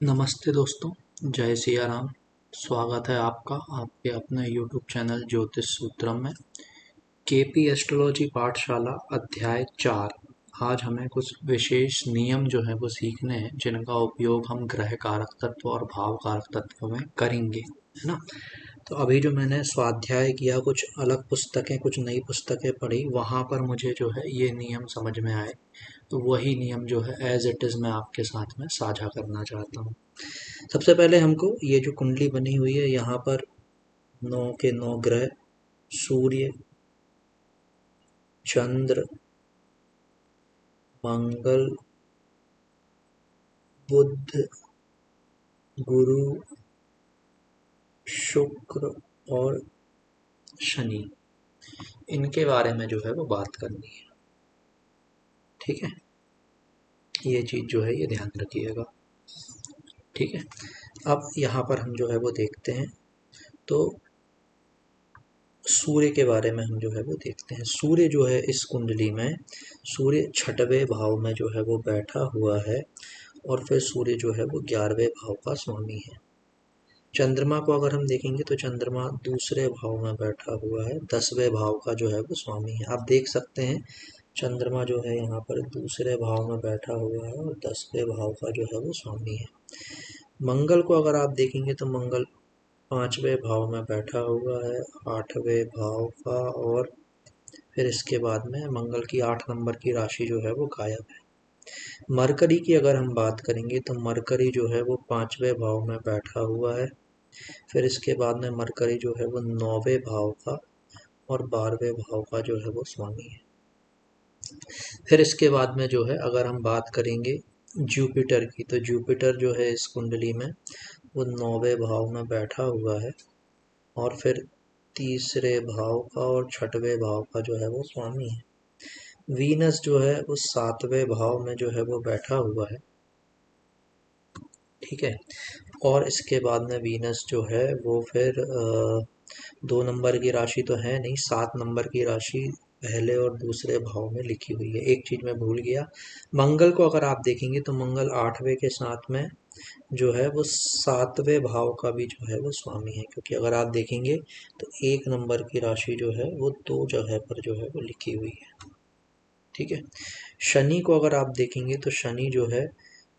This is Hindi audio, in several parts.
नमस्ते दोस्तों, जय सिया राम। स्वागत है आपका आपके अपने YouTube चैनल ज्योतिष सूत्रम में। केपी एस्ट्रोलॉजी पाठशाला अध्याय 4। आज हमें कुछ विशेष नियम जो है वो सीखने हैं, जिनका उपयोग हम ग्रह कारक तत्व और भाव कारक तत्व में करेंगे, है ना। तो अभी जो मैंने स्वाध्याय किया, कुछ अलग पुस्तकें, कुछ नई पुस्तकें पढ़ी, वहाँ पर मुझे जो है ये नियम समझ में आए। तो वही नियम जो है एज इट इज़ मैं आपके साथ में साझा करना चाहता हूँ। सबसे पहले हमको ये जो कुंडली बनी हुई है, यहाँ पर 9 के 9 ग्रह, सूर्य, चंद्र, मंगल, बुध, गुरु, शुक्र और शनि, इनके बारे में जो है वो बात करनी है। ठीक है, ये चीज़ जो है ये ध्यान रखिएगा। ठीक है, अब यहाँ पर हम जो है वो देखते हैं, तो सूर्य के बारे में हम जो है वो देखते हैं। सूर्य जो है इस कुंडली में, सूर्य 6वें भाव में जो है वो बैठा हुआ है, और फिर सूर्य जो है वो 11वें भाव का स्वामी है। चंद्रमा को अगर हम देखेंगे तो चंद्रमा दूसरे भाव में बैठा हुआ है, 10वें भाव का जो है वो स्वामी है। आप देख सकते हैं चंद्रमा जो है यहाँ पर दूसरे भाव में बैठा हुआ है और 10वें भाव का जो है वो स्वामी है। मंगल को अगर आप देखेंगे तो मंगल 5वें भाव में बैठा हुआ है, 8वें भाव का, और फिर इसके बाद में मंगल की 8 नंबर की राशि जो है वो गायब है। मरकरी की अगर हम बात करेंगे तो मरकरी जो है वो 5वें भाव में बैठा हुआ है, फिर इसके बाद में मरकरी जो है वो 9वें भाव का और 12वें भाव का जो है वो स्वामी है। फिर इसके बाद में जो है अगर हम बात करेंगे जुपिटर की, तो जुपिटर जो है इस कुंडली में वो 9वें भाव में बैठा हुआ है, और फिर तीसरे भाव का और 6वें भाव का जो है वो स्वामी है। वीनस जो है वो 7वें भाव में जो है वो बैठा हुआ है। ठीक है, और इसके बाद में वीनस जो है वो फिर 2 नंबर की राशि तो है नहीं, 7 नंबर की राशि पहले और दूसरे भाव में लिखी हुई है। एक चीज मैं भूल गया, मंगल को अगर आप देखेंगे तो मंगल 8वें के साथ में जो है वो 7वें भाव का भी जो है वो स्वामी है, क्योंकि अगर आप देखेंगे तो 1 नंबर की राशि जो है वो 2 जगह पर जो है वो लिखी हुई है। ठीक है, शनि को अगर आप देखेंगे तो शनि जो है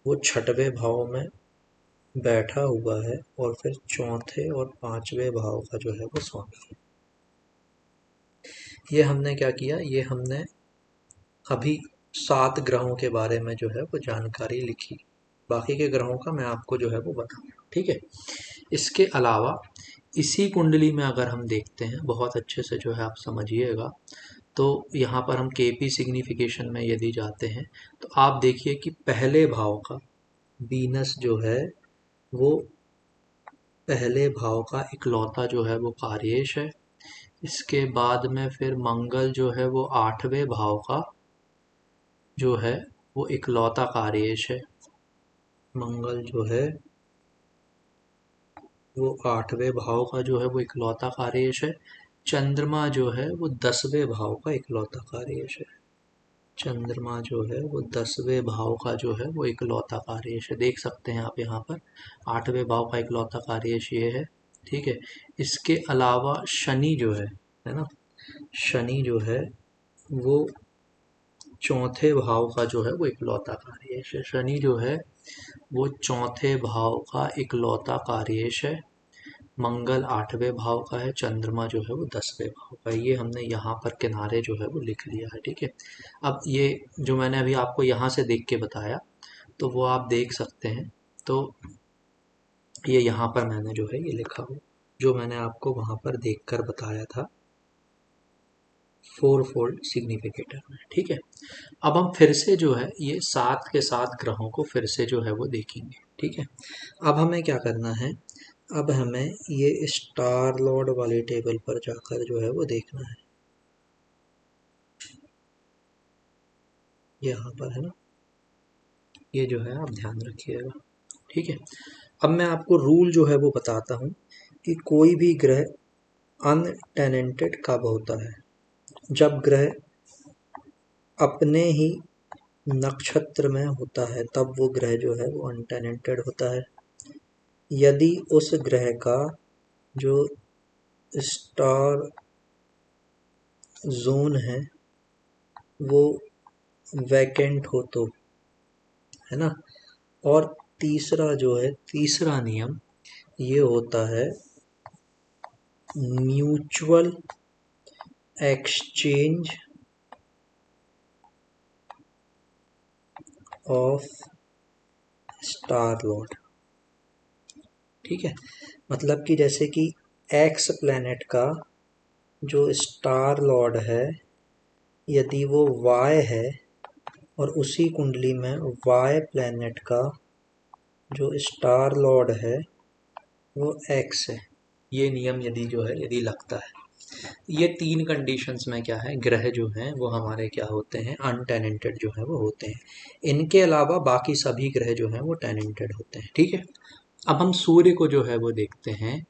वो 6वें भाव में बैठा हुआ है, और फिर चौथे और 5वें भाव का जो है वो स्वामी है। ये हमने क्या किया, ये हमने अभी 7 ग्रहों के बारे में जो है वो जानकारी लिखी। बाकी के ग्रहों का मैं आपको जो है वो बताऊंगा। ठीक है, इसके अलावा इसी कुंडली में अगर हम देखते हैं, बहुत अच्छे से जो है आप समझिएगा, तो यहाँ पर हम केपी सिग्निफिकेशन में यदि जाते हैं तो आप देखिए कि पहले भाव का वीनस जो है वो पहले भाव का इकलौता जो है वो कार्येश है। इसके बाद में फिर मंगल जो है वो 8वें भाव का जो है वो इकलौता कार्येश है। मंगल जो है वो 8वें भाव का जो है वो इकलौता कार्येश है। चंद्रमा जो है वो 10वें भाव का इकलौता कार्येश है। चंद्रमा जो है वो 10वें भाव का जो है वो इकलौता कार्येश है। देख सकते हैं आप यहाँ पर 8वें भाव का इकलौता कार्येश ये है। ठीक है, इसके अलावा शनि जो है ना, शनि जो है वो चौथे भाव का जो है वो इकलौता कार्येश है। शनि जो है वो चौथे भाव का इकलौता कार्येश है। मंगल 8वें भाव का है, चंद्रमा जो है वो 10वें भाव का है। ये हमने यहाँ पर किनारे जो है वो लिख लिया है। ठीक है, अब ये जो मैंने अभी आपको यहाँ से देख के बताया, तो वो आप देख सकते हैं। तो ये यहाँ पर मैंने जो है ये लिखा हो, जो मैंने आपको वहाँ पर देखकर बताया था 4 फोल्ड सिग्निफिकेटर में। ठीक है, अब हम फिर से जो है ये 7 के 7 ग्रहों को फिर से जो है वो देखेंगे। ठीक है, अब हमें क्या करना है, अब हमें ये स्टार लॉर्ड वाले टेबल पर जाकर जो है वो देखना है। यहाँ पर है ना, ये जो है आप ध्यान रखिएगा। ठीक है, अब मैं आपको रूल जो है वो बताता हूँ कि कोई भी ग्रह अनटेनेंटेड कब होता है। जब ग्रह अपने ही नक्षत्र में होता है तब वो ग्रह जो है वो अनटेनेंटेड होता है। यदि उस ग्रह का जो स्टार जोन है वो वैकेंट हो तो, है ना। और तीसरा जो है, तीसरा नियम ये होता है mutual exchange of star Lord. ठीक है, मतलब कि जैसे कि एक्स प्लैनेट का जो स्टार लॉर्ड है यदि वो वाई है और उसी कुंडली में वाई प्लैनेट का जो स्टार लॉर्ड है वो एक्स है, ये नियम यदि जो है यदि लगता है, ये तीन कंडीशंस में क्या है, ग्रह जो हैं वो हमारे क्या होते हैं, अनटेनेंटेड जो है वो होते हैं। इनके अलावा बाकी सभी ग्रह जो हैं वो टेनेंटेड होते हैं। ठीक है, अब हम सूर्य को जो है वो देखते हैं।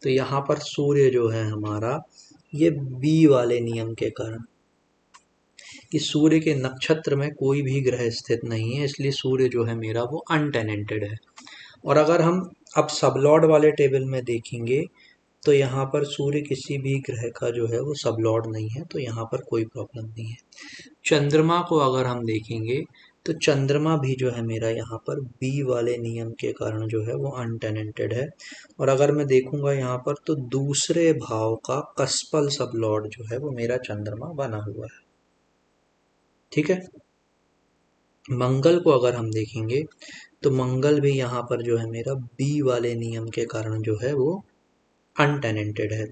तो यहाँ पर सूर्य जो है हमारा, ये बी वाले नियम के कारण कि सूर्य के नक्षत्र में कोई भी ग्रह स्थित नहीं है, इसलिए सूर्य जो है मेरा वो अनटेनेंटेड है। और अगर हम अब सबलॉर्ड वाले टेबल में देखेंगे तो यहाँ पर सूर्य किसी भी ग्रह का जो है वो सबलॉर्ड नहीं है, तो यहाँ पर कोई प्रॉब्लम नहीं है। चंद्रमा को अगर हम देखेंगे तो चंद्रमा भी जो है मेरा यहाँ पर बी वाले नियम के कारण जो है वो अनटेनेंटेड है। और अगर मैं देखूंगा यहाँ पर तो दूसरे भाव का कस्पल सबलॉर्ड जो है वो मेरा चंद्रमा बना हुआ है। ठीक है, मंगल को अगर हम देखेंगे तो मंगल भी यहाँ पर जो है मेरा बी वाले नियम के कारण जो है वो अनटेनेंटेड है।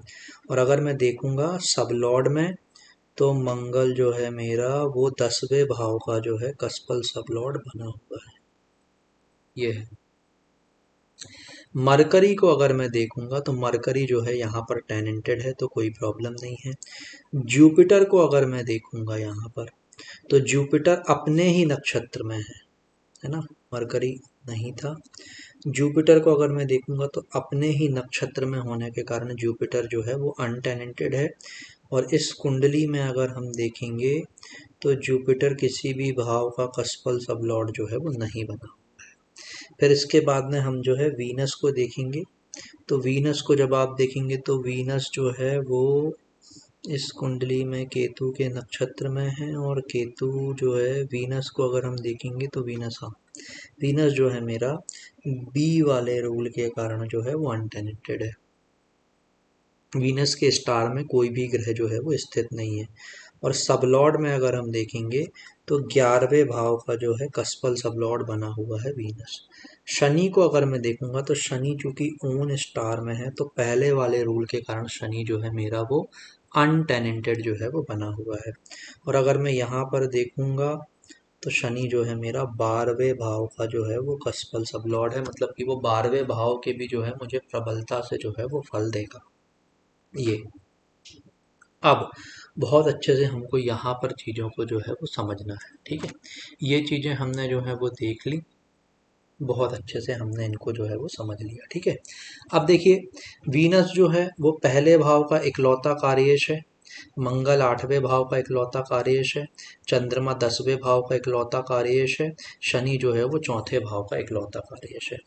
और अगर मैं देखूंगा सब लॉर्ड में तो मंगल जो है मेरा वो 10वें भाव का जो है कस्पल सब लॉर्ड बना हुआ है, ये है। मरकरी को अगर मैं देखूंगा तो मरकरी जो है यहाँ पर टेनेंटेड है, तो कोई प्रॉब्लम नहीं है। जुपिटर को अगर मैं देखूंगा यहाँ पर तो जुपिटर अपने ही नक्षत्र में है ना, मरकरी नहीं था। जुपिटर को अगर मैं देखूंगा तो अपने ही नक्षत्र में होने के कारण जुपिटर जो है वो अनटेनेंटेड है। और इस कुंडली में अगर हम देखेंगे तो जुपिटर किसी भी भाव का कस्पल सब लॉर्ड जो है वो नहीं बना। फिर इसके बाद में हम जो है वीनस को देखेंगे। तो वीनस को जब आप देखेंगे तो वीनस जो है वो इस कुंडली में केतु के नक्षत्र में है, और केतु जो है वीनस को अगर हम देखेंगे तो वीनस, हाँ, वीनस जो है मेरा बी वाले रूल के कारण जो है वो अनटेनेंटेड है। वीनस के स्टार में कोई भी ग्रह जो है वो स्थित नहीं है। और सबलॉर्ड में अगर हम देखेंगे तो 11वें भाव का जो है कस्पल सबलॉर्ड बना हुआ है वीनस। शनि को अगर मैं देखूंगा तो शनि चूंकि ओन स्टार में है तो पहले वाले रूल के कारण शनि जो है मेरा वो अनटेनेंटेड जो है वो बना हुआ है। और अगर मैं यहाँ पर देखूंगा तो शनि जो है मेरा 12वें भाव का जो है वो कस्पल सबलॉर्ड है, मतलब कि वो 12वें भाव के भी जो है मुझे प्रबलता से जो है वो फल देगा। ये अब बहुत अच्छे से हमको यहाँ पर चीज़ों को जो है वो समझना है। ठीक है, ये चीज़ें हमने जो है वो देख ली, बहुत अच्छे से हमने इनको जो है वो समझ लिया। ठीक है, अब देखिए वीनस जो है वो पहले भाव का इकलौता कार्येश है, मंगल 8वें भाव का इकलौता कार्येश है, चंद्रमा 10वें भाव का इकलौता कार्येश है, शनि जो है वो चौथे भाव का इकलौता कार्येश है।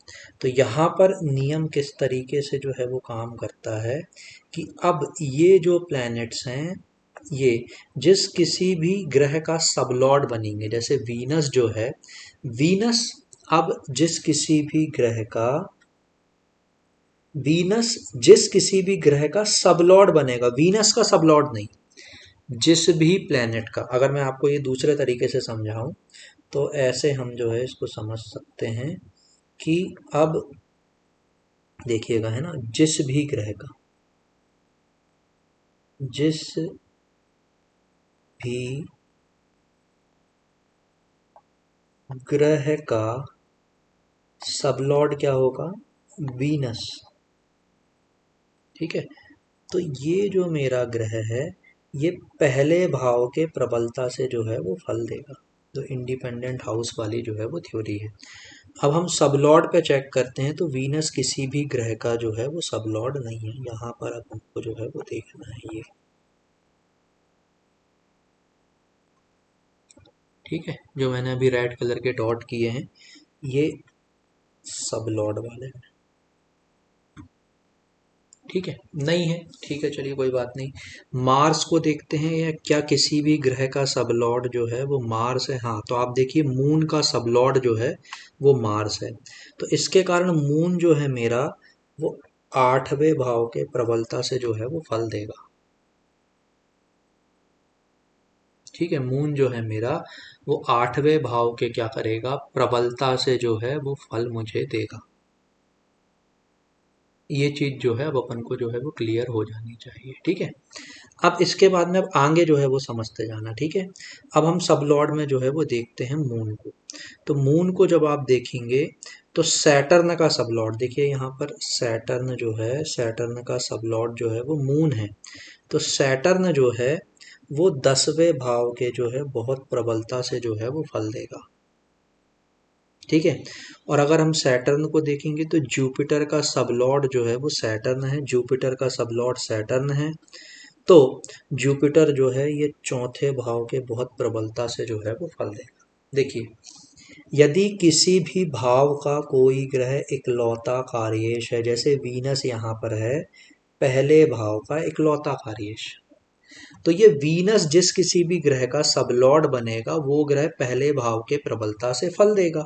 तो यहाँ पर नियम किस तरीके से जो है वो काम करता है कि अब ये जो प्लैनेट्स हैं ये जिस किसी भी ग्रह का सबलॉर्ड बनेंगे, जैसे वीनस जो है, वीनस अब जिस किसी भी ग्रह का, वीनस जिस किसी भी ग्रह का सबलॉर्ड बनेगा, वीनस का सबलॉर्ड नहीं, जिस भी प्लेनेट का। अगर मैं आपको ये दूसरे तरीके से समझाऊं तो ऐसे हम जो है इसको समझ सकते हैं कि अब देखिएगा, है ना, जिस भी ग्रह का, जिस भी ग्रह का सबलॉर्ड क्या होगा, वीनस। ठीक है, तो ये जो मेरा ग्रह है ये पहले भाव के प्रबलता से जो है वो फल देगा, तो इंडिपेंडेंट हाउस वाली जो है वो थ्योरी है। अब हम सबलॉर्ड पे चेक करते हैं तो वीनस किसी भी ग्रह का जो है वो सबलॉर्ड नहीं है। यहाँ पर अब हमको जो है वो देखना है ये। ठीक है, जो मैंने अभी रेड कलर के डॉट किए हैं ये सब लॉर्ड वाले हैं। ठीक है, नहीं है, ठीक है, चलिए कोई बात नहीं। मार्स को देखते हैं, या क्या किसी भी ग्रह का सबलॉर्ड जो है वो मार्स है? हाँ, तो आप देखिए मून का सबलॉर्ड जो है वो मार्स है। तो इसके कारण मून जो है मेरा वो 8वें भाव के प्रबलता से जो है वो फल देगा। ठीक है, मून जो है मेरा वो 8वें भाव के क्या करेगा, प्रबलता से जो है वो फल मुझे देगा। ये चीज जो है अब अपन को जो है वो क्लियर हो जानी चाहिए। ठीक है, अब इसके बाद में अब आगे जो है वो समझते जाना। ठीक है, अब हम सब लॉर्ड में जो है वो देखते हैं मून को। तो मून को जब आप देखेंगे तो सैटर्न का सब लॉर्ड देखिए, यहाँ पर सैटर्न जो है, सैटर्न का सब लॉर्ड जो है वो मून है। तो सैटर्न जो है वो 10वें भाव के जो है बहुत प्रबलता से जो है वो फल देगा। ठीक है, और अगर हम सैटर्न को देखेंगे तो जुपिटर का सबलॉर्ड जो है वो सैटर्न है, जुपिटर का सबलॉर्ड सैटर्न है। तो जुपिटर जो है ये चौथे भाव के बहुत प्रबलता से जो है वो फल देगा। देखिए, यदि किसी भी भाव का कोई ग्रह इकलौता कार्येश है, जैसे वीनस यहाँ पर है पहले भाव का इकलौता कार्येश, तो ये वीनस जिस किसी भी ग्रह का सबलॉर्ड बनेगा वो ग्रह पहले भाव के प्रबलता से फल देगा।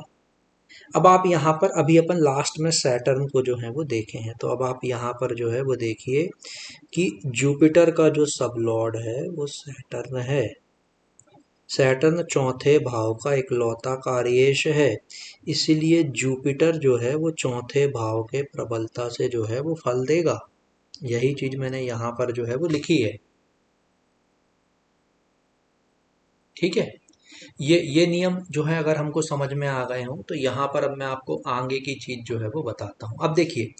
अब आप यहाँ पर अभी अपन लास्ट में सैटर्न को जो है वो देखे हैं, तो अब आप यहाँ पर जो है वो देखिए कि जुपिटर का जो सब लॉर्ड है वो सैटर्न है। सैटर्न चौथे भाव का इकलौता कार्येश है, इसीलिए जुपिटर जो है वो चौथे भाव के प्रबलता से जो है वो फल देगा। यही चीज मैंने यहाँ पर जो है वो लिखी है। ठीक है, ये नियम जो है अगर हमको समझ में आ गए हों तो यहाँ पर अब मैं आपको आगे की चीज जो है वो बताता हूँ। अब देखिए,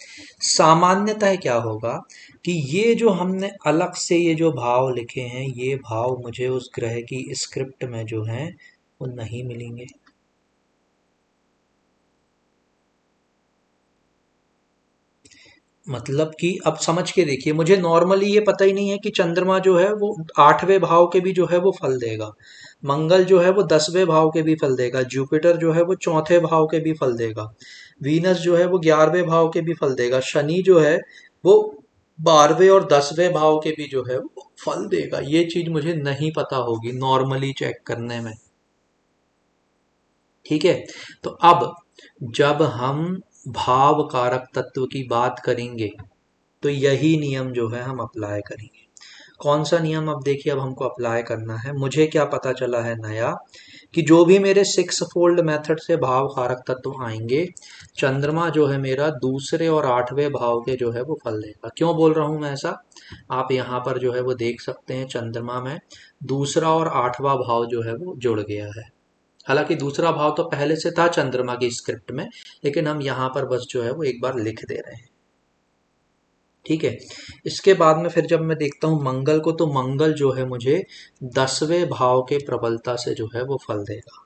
सामान्यतः क्या होगा कि ये जो हमने अलग से ये जो भाव लिखे हैं ये भाव मुझे उस ग्रह की स्क्रिप्ट में जो है वो नहीं मिलेंगे। मतलब कि अब समझ के देखिए, मुझे नॉर्मली ये पता ही नहीं है कि चंद्रमा जो है वो 8वें भाव के भी जो है वो फल देगा, मंगल जो है वो 10वें भाव के भी फल देगा, जुपिटर जो है वो चौथे भाव के भी फल देगा, वीनस जो है वो 11वें भाव के भी फल देगा, शनि जो है वो 12वें और 10वें भाव के भी जो है वो फल देगा। ये चीज मुझे नहीं पता होगी नॉर्मली चेक करने में। ठीक है, तो अब जब हम भाव कारक तत्व की बात करेंगे तो यही नियम जो है हम अप्लाई करेंगे। कौन सा नियम? अब देखिए, अब हमको अप्लाई करना है। मुझे क्या पता चला है नया कि जो भी मेरे 6 फोल्ड मेथड से भाव कारक तत्व आएंगे, चंद्रमा जो है मेरा दूसरे और 8वें भाव के जो है वो फल देगा। क्यों बोल रहा हूं मैं ऐसा? आप यहाँ पर जो है वो देख सकते हैं चंद्रमा में दूसरा और 8वां भाव जो है वो जुड़ गया है। हालांकि दूसरा भाव तो पहले से था चंद्रमा की स्क्रिप्ट में, लेकिन हम यहाँ पर बस जो है वो एक बार लिख दे रहे हैं। ठीक है, इसके बाद में फिर जब मैं देखता हूँ मंगल को, तो मंगल जो है मुझे 10वें भाव के प्रबलता से जो है वो फल देगा,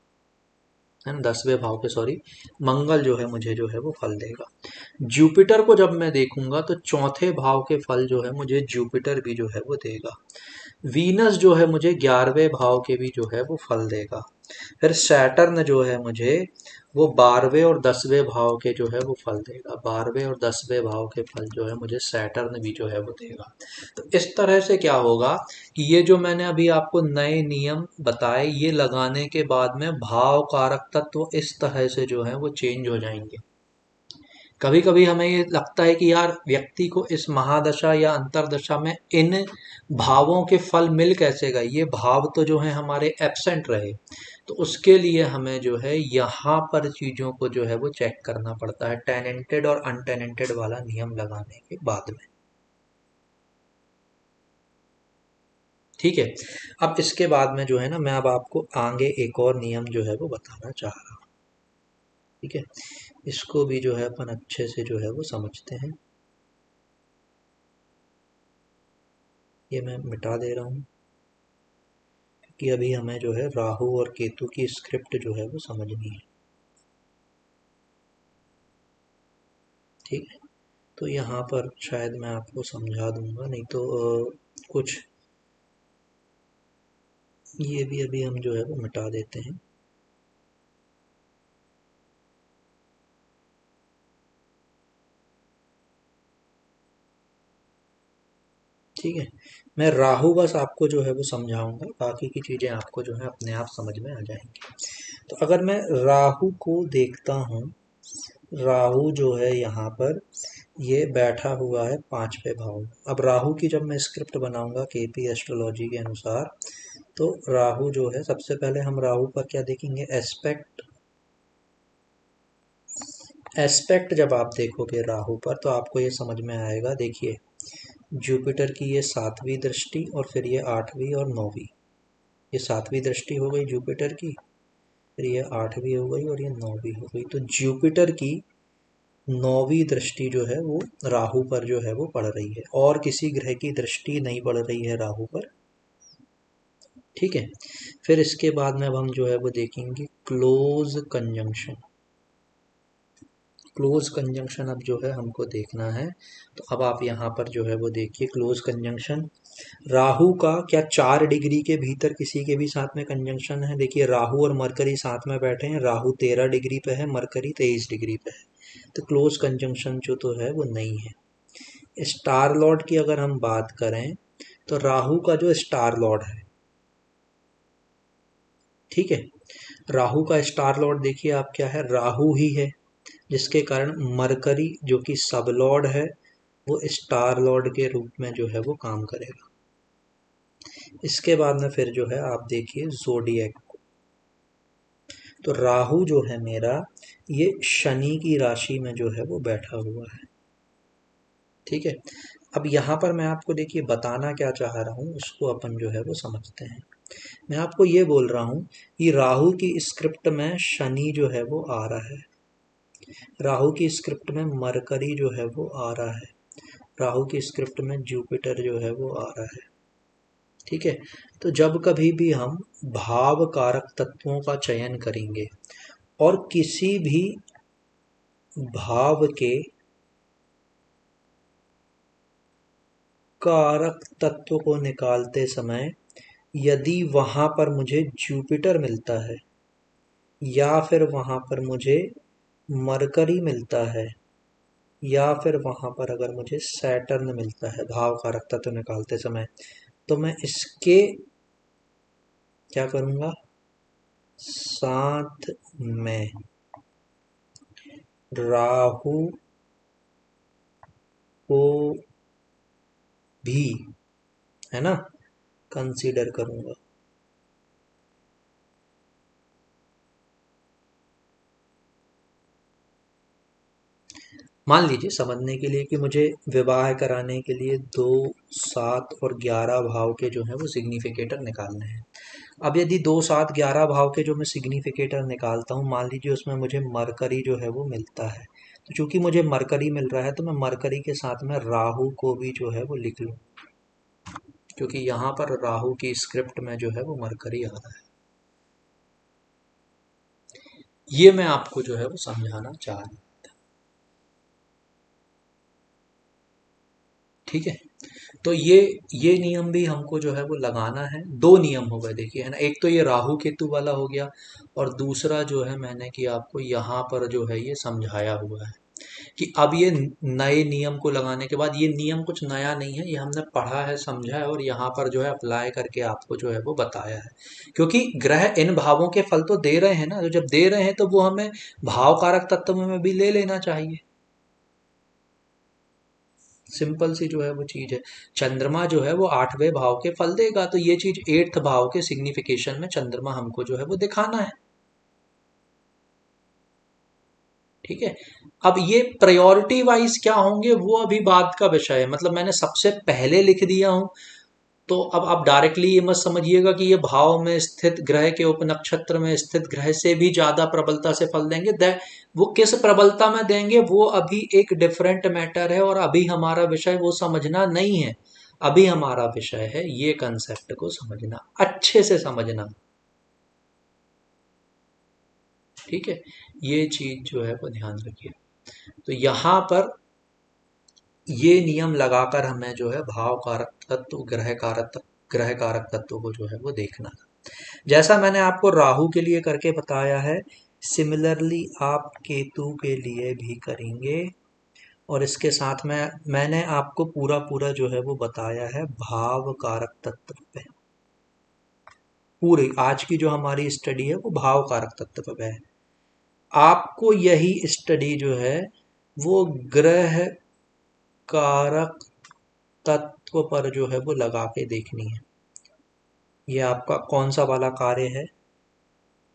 है ना, 10वें भाव के, सॉरी, मंगल जो है मुझे जो है वो फल देगा। जुपिटर को जब मैं देखूंगा तो चौथे भाव के फल जो है मुझे जुपिटर भी जो है वो देगा। वीनस जो है मुझे 11वें भाव के भी जो है वो फल देगा। फिर सैटर्न जो है मुझे वो 12वें और 10वें भाव के जो है वो फल देगा। 12वें और 10वें भाव के फल जो है मुझे सैटर्न भी जो है वो देगा। तो इस तरह से क्या होगा कि ये जो मैंने अभी आपको नए नियम बताए ये लगाने के बाद में भाव कारक तत्व इस तरह से जो है वो चेंज हो जाएंगे। कभी कभी हमें ये लगता है कि यार व्यक्ति को इस महादशा या अंतरदशा में इन भावों के फल मिल कैसे गए, ये भाव तो जो है हमारे एब्सेंट रहे। तो उसके लिए हमें जो है यहाँ पर चीजों को जो है वो चेक करना पड़ता है, टेनेंटेड और अनटेनेंटेड वाला नियम लगाने के बाद में। ठीक है, अब इसके बाद में जो है ना मैं अब आपको आगे एक और नियम जो है वो बताना चाह रहा हूँ। ठीक है, इसको भी जो है अपन अच्छे से जो है वो समझते हैं। ये मैं मिटा दे रहा हूँ कि अभी हमें जो है राहु और केतु की स्क्रिप्ट जो है वो समझनी है। ठीक है, तो यहाँ पर शायद मैं आपको समझा दूंगा, नहीं तो कुछ ये भी अभी हम जो है वो मिटा देते हैं। ठीक है, मैं राहु बस आपको जो है वो समझाऊंगा, बाकी की चीज़ें आपको जो है अपने आप समझ में आ जाएंगी। तो अगर मैं राहु को देखता हूँ, राहु जो है यहाँ पर ये बैठा हुआ है 5वें भाव में। अब राहु की जब मैं स्क्रिप्ट बनाऊंगा केपी एस्ट्रोलॉजी के अनुसार, तो राहु जो है, सबसे पहले हम राहु पर क्या देखेंगे, एस्पेक्ट। एस्पेक्ट जब आप देखोगे राहु पर तो आपको ये समझ में आएगा। देखिए, जुपिटर की ये 7वीं दृष्टि और फिर ये 8वीं और 9वीं। ये 7वीं दृष्टि हो गई जुपिटर की, फिर ये 8वीं हो गई और ये 9वीं हो गई। तो जुपिटर की 9वीं दृष्टि जो है वो राहु पर जो है वो पड़ रही है, और किसी ग्रह की दृष्टि नहीं पड़ रही है राहु पर। ठीक है, फिर इसके बाद में अब हम जो है वो देखेंगे क्लोज कंजंक्शन। क्लोज कंजंक्शन अब जो है हमको देखना है। तो अब आप यहाँ पर जो है वो देखिए क्लोज कंजंक्शन राहु का क्या 4 डिग्री के भीतर किसी के भी साथ में कंजंक्शन है। देखिए, राहु और मरकरी साथ में बैठे हैं, राहु 13 डिग्री पे है, मरकरी 23 डिग्री पे है। तो क्लोज कंजंक्शन जो तो है वो नहीं है। स्टार लॉर्ड की अगर हम बात करें तो राहु का जो स्टार लॉर्ड है, ठीक है, राहु का स्टार लॉर्ड देखिए आप क्या है, राहु ही है, जिसके कारण मरकरी जो कि सब लॉर्ड है वो स्टार लॉर्ड के रूप में जो है वो काम करेगा। इसके बाद में फिर जो है आप देखिए जोडिएक को, तो राहु जो है मेरा ये शनि की राशि में जो है वो बैठा हुआ है। ठीक है, अब यहाँ पर मैं आपको देखिए बताना क्या चाह रहा हूँ उसको अपन जो है वो समझते हैं। मैं आपको ये बोल रहा हूँ कि राहु की स्क्रिप्ट में शनि जो है वो आ रहा है, राहु की स्क्रिप्ट में मरकरी जो है वो आ रहा है, राहु की स्क्रिप्ट में जुपिटर जो है वो आ रहा है। ठीक है, तो जब कभी भी हम भाव कारक तत्वों का चयन करेंगे और किसी भी भाव के कारक तत्व को निकालते समय यदि वहां पर मुझे जुपिटर मिलता है या फिर वहां पर मुझे मरकरी मिलता है या फिर वहां पर अगर मुझे सैटर्न मिलता है भाव कारक तत्व निकालते समय, तो मैं इसके क्या करूंगा, साथ में राहु को भी, है ना, कंसीडर करूंगा। मान लीजिए समझने के लिए कि मुझे विवाह कराने के लिए 2, 7 और 11 भाव के जो है वो सिग्निफिकेटर निकालने हैं। अब यदि 2, 7, 11 भाव के जो मैं सिग्निफिकेटर निकालता हूँ, मान लीजिए उसमें मुझे मरकरी जो है वो मिलता है, तो चूंकि मुझे मरकरी मिल रहा है तो मैं मरकरी के साथ में राहु को भी जो है वो लिख लूँ, क्योंकि यहाँ पर राहु की स्क्रिप्ट में जो है वो मरकरी आ रहा है। ये मैं आपको जो है वो समझाना चाह रहा हूँ। ठीक है, तो ये नियम भी हमको जो है वो लगाना है। 2 नियम हो गए देखिए, है ना, एक तो ये राहु केतु वाला हो गया और दूसरा जो है मैंने कि आपको यहाँ पर जो है ये समझाया हुआ है कि अब ये नए नियम को लगाने के बाद, ये नियम कुछ नया नहीं है, ये हमने पढ़ा है, समझा है और यहाँ पर जो है अप्लाई करके आपको जो है वो बताया है। क्योंकि ग्रह इन भावों के फल तो दे रहे हैं ना, तो जब दे रहे हैं तो वो हमें भाव कारक तत्व में भी ले लेना चाहिए। सिंपल सी जो है वो चीज है। चंद्रमा जो है वो 8वें भाव के फल देगा, तो ये चीज 8th भाव के सिग्निफिकेशन में चंद्रमा हमको जो है वो दिखाना है। ठीक है, अब ये प्रायोरिटी वाइज क्या होंगे वो अभी बात का विषय है, मतलब मैंने सबसे पहले लिख दिया हूं। तो अब आप डायरेक्टली ये मत समझिएगा कि ये भाव में स्थित ग्रह के उपनक्षत्र में स्थित ग्रह से भी ज्यादा प्रबलता से फल देंगे। वो किस प्रबलता में देंगे वो अभी एक डिफरेंट मैटर है, और अभी हमारा विषय वो समझना नहीं है। अभी हमारा विषय है ये कंसेप्ट को समझना, अच्छे से समझना। ठीक है, ये चीज जो है वो ध्यान रखिए। तो यहां पर ये नियम लगाकर हमें जो है भाव कारक तत्व, ग्रह कारक तत्व को जो है वो देखना। जैसा मैंने आपको राहु के लिए करके बताया है, सिमिलरली आप केतु के लिए भी करेंगे और इसके साथ में मैंने आपको पूरा पूरा जो है वो बताया है भाव कारक तत्व पे। पूरी आज की जो हमारी स्टडी है वो भाव कारक तत्व पे है। आपको यही स्टडी जो है वो ग्रह कारक तत्व पर जो है वो लगा के देखनी है। ये आपका कौन सा वाला कार्य है?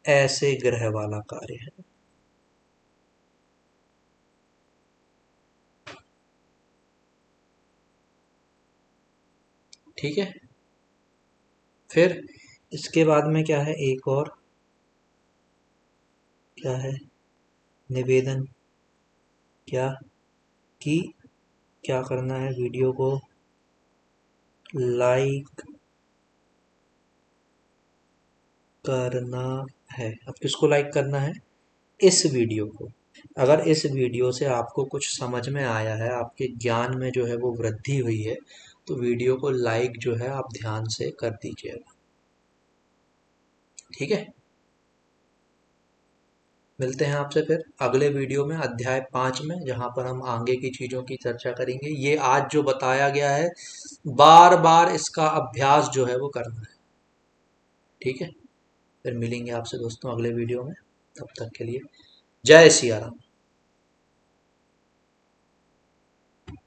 ऐसे ग्रह वाला कार्य है। ठीक है। फिर इसके बाद में क्या है, एक और क्या है, निवेदन, क्या कि क्या करना है, वीडियो को लाइक करना है। अब किसको लाइक करना है? इस वीडियो को। अगर इस वीडियो से आपको कुछ समझ में आया है, आपके ज्ञान में जो है वो वृद्धि हुई है, तो वीडियो को लाइक जो है आप ध्यान से कर दीजिएगा। ठीक है। मिलते हैं आपसे फिर अगले वीडियो में अध्याय 5 में, जहाँ पर हम आगे की चीज़ों की चर्चा करेंगे। ये आज जो बताया गया है बार बार इसका अभ्यास जो है वो करना है। ठीक है। फिर मिलेंगे आपसे दोस्तों अगले वीडियो में। तब तक के लिए जय सिया राम।